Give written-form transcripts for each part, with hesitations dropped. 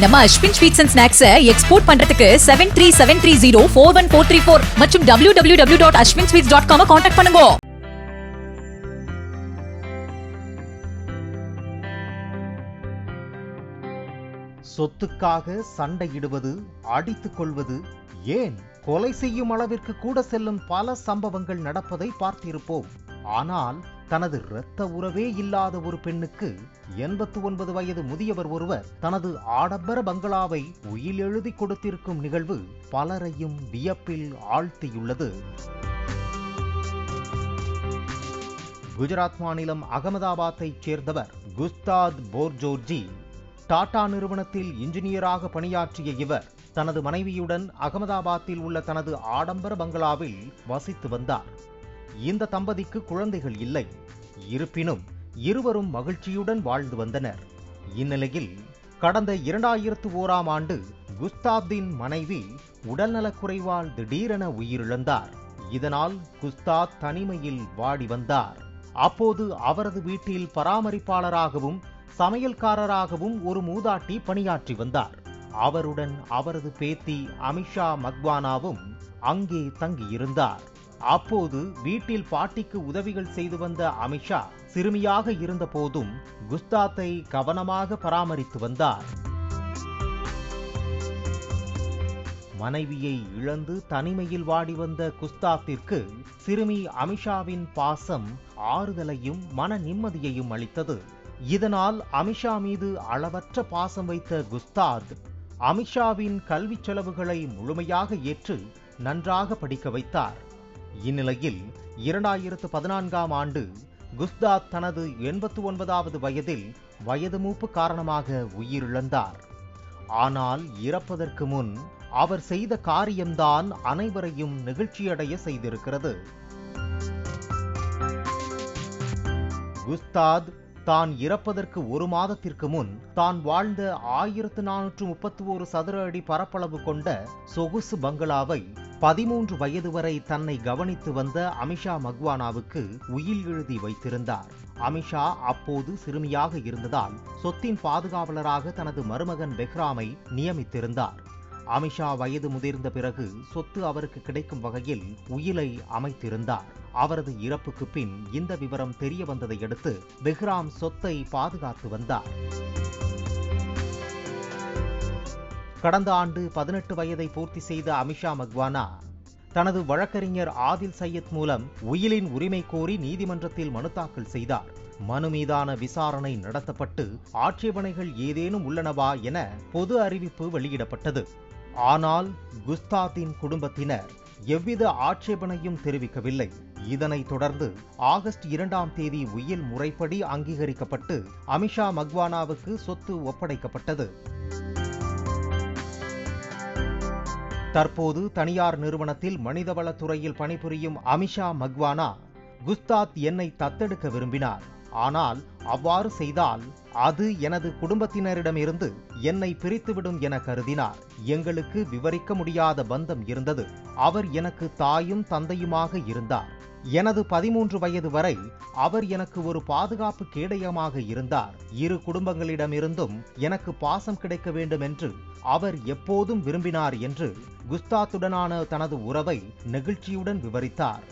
நம்ம Ashwin sweets and snacks export பண்றதுக்கு 7373041434 மற்றும் www.ashwinsweets.com கான்டாக்ட் பண்ணுங்க. சொத்துக்காக சண்டையிடுவது, அடித்துக் கொள்வது, ஏன் கொலை செய்யும் அளவிற்கு கூட செல்லும் பல சம்பவங்கள் நடப்பதை பார்த்திருப்போம். ஆனால் தனது இரத்த உறவே இல்லாத ஒரு பெண்ணுக்கு 89 வயது முதியவர் ஒருவர் தனது ஆடம்பர பங்களாவை உயில் எழுதி கொடுத்திருக்கும் நிகழ்வு பலரையும் வியப்பில் ஆழ்த்தியுள்ளது. குஜராத் மாநிலம் அகமதாபாத்தைச் சேர்ந்தவர் குஸ்தாத் போர்ஜோர்ஜி. டாடா நிறுவனத்தில் இன்ஜினியராக பணியாற்றிய இவர் தனது மனைவியுடன் அகமதாபாத்தில் உள்ள தனது ஆடம்பர பங்களாவில் வசித்து வந்தார். இந்த தம்பதிக்கு குழந்தைகள் இல்லை. இருப்பினும் இருவரும் மகிழ்ச்சியுடன் வாழ்ந்து வந்தனர். இந்நிலையில் கடந்த 2001ஆம் ஆண்டு குஸ்தாத்தின் மனைவி உடல்நலக்குறைவால் திடீரென உயிரிழந்தார். இதனால் குஸ்தாத் தனிமையில் வாடி வந்தார். அப்போது அவரது வீட்டில் பராமரிப்பாளராகவும் சமையல்காரராகவும் ஒரு மூதாட்டி பணியாற்றி வந்தார். அவருடன் அவரது பேத்தி அமிஷா மக்வானாவும் அங்கே தங்கியிருந்தார். அப்போது வீட்டில் பாட்டிக்கு உதவிகள் செய்து வந்த அமிஷா சிறுமியாக இருந்த போதும் குஸ்தாத்தை கவனமாக பராமரித்து வந்தார். மனைவியை இழந்து தனிமையில் வாடி வந்த குஸ்தாத்திற்கு சிறுமி அமிஷாவின் பாசம் ஆறுதலையும் மன நிம்மதியையும் அளித்தது. இதனால் அமிஷா மீது அளவற்ற பாசம் வைத்த குஸ்தாத் அமிஷாவின் கல்வி செலவுகளை முழுமையாக ஏற்று நன்றாக படிக்க வைத்தார். இந்நிலையில் 2014ஆம் ஆண்டு குஸ்தாத் தனது 89வது வயதில் வயது மூப்பு காரணமாக உயிரிழந்தார். ஆனால் இறப்பதற்கு முன் அவர் செய்த காரியம்தான் அனைவரையும் நெகிழ்ச்சியடைய செய்திருக்கிறது. குஸ்தாத் தான் இறப்பதற்கு ஒரு மாதத்திற்கு முன் தான் வாழ்ந்த 1431 சதுர அடி பரப்பளவு கொண்ட சொகுசு பங்களாவை 13 வயது வரை தன்னை கவனித்து வந்த அமிஷா மக்வானாவுக்கு உயில் எழுதி வைத்திருந்தார். அமிஷா அப்போது சிறுமியாக இருந்ததால் சொத்தின் பாதுகாவலராக தனது மருமகன் பெஹ்ராமை நியமித்திருந்தார். அமிஷா வயது முதிர்ந்த பிறகு சொத்து அவருக்கு கிடைக்கும் வகையில் உயிலை அமைத்திருந்தார். அவரது இறப்புக்கு பின் இந்த விவரம் தெரிய வந்ததை அடுத்து பெஹ்ராம் சொத்தை பாதுகாத்து வந்தார். கடந்த ஆண்டு 18 வயதை பூர்த்தி செய்த அமிஷா மக்வானா தனது வழக்கறிஞர் ஆதில் சையத் மூலம் உயிலின் உரிமை கோரி நீதிமன்றத்தில் மனு தாக்கல் செய்தார். மனு மீதான விசாரணை நடத்தப்பட்டு ஆட்சேபனைகள் ஏதேனும் உள்ளனவா என பொது அறிவிப்பு வெளியிடப்பட்டது. ஆனால் குஸ்தாத்தின் குடும்பத்தினர் எவ்வித ஆட்சேபனையும் தெரிவிக்கவில்லை. இதனைத் தொடர்ந்து ஆகஸ்ட் 2ஆம் தேதி உயில் முறைப்படி அங்கீகரிக்கப்பட்டு அமிஷா மக்வானாவுக்கு சொத்து ஒப்படைக்கப்பட்டது. தற்போது தனியார் நிறுவனத்தில் மனிதவளத்துறையில் பணிபுரியும் அமிஷா மக்வானா குஸ்தாத் என்னை தத்தெடுக்க விரும்பினார். ஆனால் அவ்வாறு செய்தால் அது எனது குடும்பத்தினரிடமிருந்து என்னை பிரித்துவிடும் என கருதினார். எங்களுக்கு விவரிக்க முடியாத பந்தம் இருந்தது. அவர் எனக்கு தாயும் தந்தையுமாக இருந்தார். எனது 13 வயது வரை அவர் எனக்கு ஒரு பாதுகாப்பு கேடயமாக இருந்தார். இரு குடும்பங்களிடமிருந்தும் எனக்கு பாசம் கிடைக்க வேண்டும் என்று அவர் எப்போதும் விரும்பினார் என்று குஸ்தாத்துடனான தனது உறவை நெகிழ்ச்சியுடன் விவரித்தார்.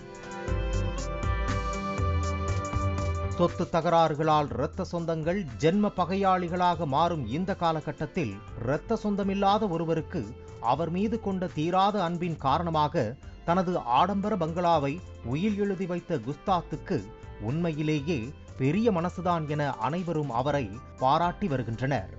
சொத்து தகராறுகளால் இரத்த சொந்தங்கள் ஜென்ம பகையாளிகளாக மாறும் இந்த காலகட்டத்தில் இரத்த சொந்தமில்லாத ஒருவருக்கு அவர் மீது கொண்ட தீராத அன்பின் காரணமாக தனது ஆடம்பர பங்களாவை உயில் எழுதி வைத்த குஸ்தாத்துக்கு உண்மையிலேயே பெரிய மனசுதான் என அனைவரும் அவரை பாராட்டி வருகின்றனர்.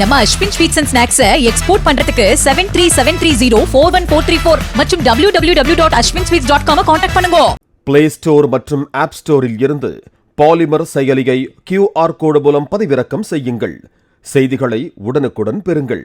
நம்ம Ashwin sweets and snacks export பண்றதுக்கு 7373041434 மற்றும் www.ashwinsweets.com கான்டாக்ட் பண்ணுங்க. பிளே ஸ்டோர் மற்றும் ஆப் ஸ்டோரில் இருந்து பாலிமர் செயலியை QR கோடு மூலம் பதிவிறக்கம் செய்யுங்கள். செய்திகளை உடனுக்குடன் பெறுங்கள்.